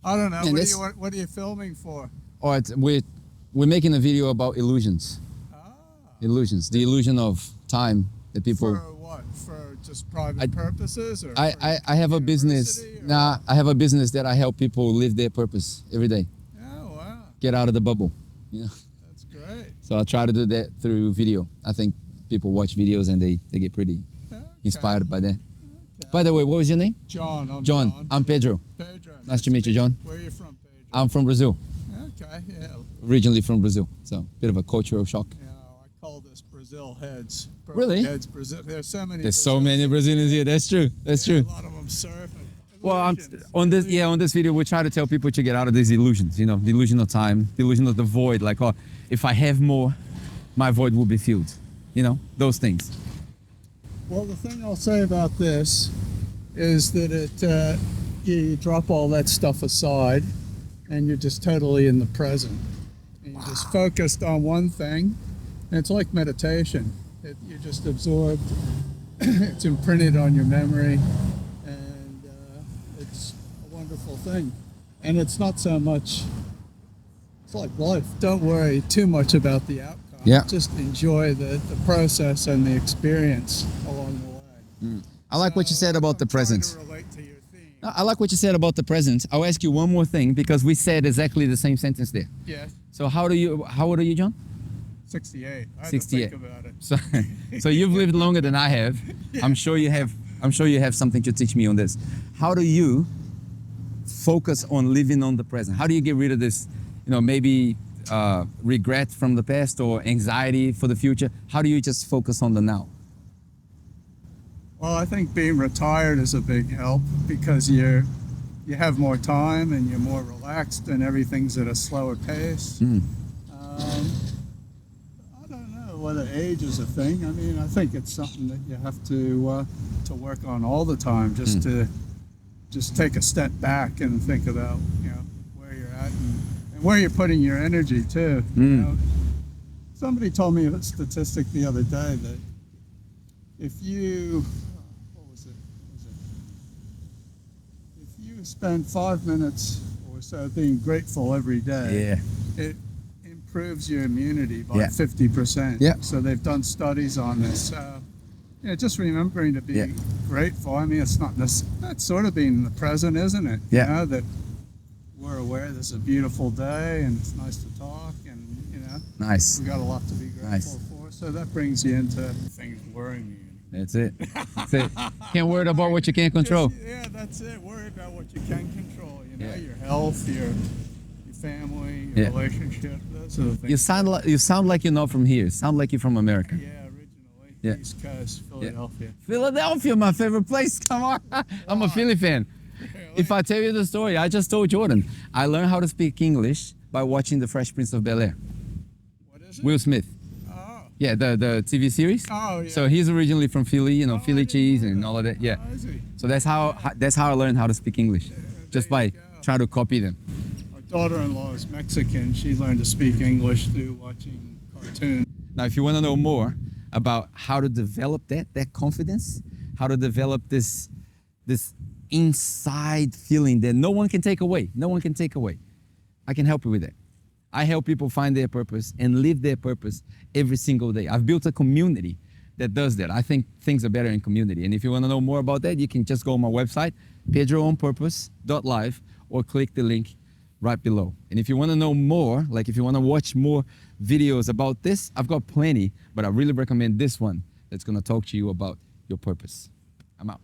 I don't know. And What are you filming for? Or we're making a video about illusions. Ah, Illusions. The illusion of time that people. for what? For just private purposes, or I have a business. university, or Nah, I have a business that I help people live their purpose every day. Oh wow, Get out of the bubble. You know. that's great. So I try to do that through video. I think people watch videos and they get pretty Okay. inspired by that. By the way, what was your name? John. I'm John. I'm Pedro. Pedro. Nice to meet you, John. Where are you from, Pedro? I'm from Brazil. Okay. Yeah. Originally from Brazil. So bit of a cultural shock. Yeah. I call this Brazil heads. Really? Heads. Brazil. There's so many. There's so many Brazilians here. That's true. That's true. A lot of them surf. Well, on this video, we try to tell people to get out of these illusions. You know, the illusion of time, the illusion of the void. Like, oh, if I have more, my void will be filled. You know, those things. Well, the thing I'll say about this is that you drop all that stuff aside, and you're just totally in the present. And you're just focused on one thing, and it's like meditation. You're just absorbed. It's imprinted on your memory, and it's a wonderful thing. And it's not so much. It's like life. Don't worry too much about the outcome. Yeah. Just enjoy the process and the experience along the way. I like what you said about the I'm trying present. to relate to your theme. I like what you said about the present. I'll ask you one more thing because we said exactly the same sentence there. Yes. So how old are you, John? 68. I had 68. to think about it. So you've lived longer than I have. I'm sure you have something to teach me on this. How do you focus on living on the present? How do you get rid of this, maybe regret from the past or anxiety for the future? How do you just focus on the now? Well, I think being retired is a big help because you have more time and you're more relaxed and everything's at a slower pace. I don't know whether age is a thing. I mean, I think it's something that you have to work on all the time, just to take a step back and think about where you're at and where you're putting your energy too. Somebody told me a statistic the other day that if you if you spend 5 minutes or so being grateful every day, it improves your immunity by 50%. Yeah. So they've done studies on this. Just remembering to be grateful. I mean, it's not this. That's sort of being in the present, isn't it? Yeah. That we're aware this is a beautiful day and it's nice to talk, and Nice. we got a lot to be grateful for. So that brings you into things worrying you. That's it. That's it. Can't worry about what you can't control. Yeah, that's it. Worry about what you can control. Your health, your family, your relationship. Those are the things. You sound like you're not from here. Sound like you're from America. Yeah, originally. East Coast, Philadelphia. Philadelphia, my favorite place. Come on. I'm a Philly fan. Really? If I tell you the story, I just told Jordan. I learned how to speak English by watching The Fresh Prince of Bel-Air. What is it? Will Smith. Oh. Yeah, the TV series. Oh, yeah. So he's originally from Philly, Philly cheese and all of that. Yeah. Oh, is he? So that's how I learned how to speak English, just by trying to copy them. Our daughter-in-law is Mexican. She learned to speak English through watching cartoons. Now, if you want to know more about how to develop that confidence, how to develop this inside feeling that no one can take away. No one can take away. I can help you with that. I help people find their purpose and live their purpose every single day. I've built a community that does that. I think things are better in community. And if you want to know more about that, you can just go on my website, pedroonpurpose.live, or click the link right below. And if you want to know more, like if you want to watch more videos about this, I've got plenty, but I really recommend this one that's going to talk to you about your purpose. I'm out.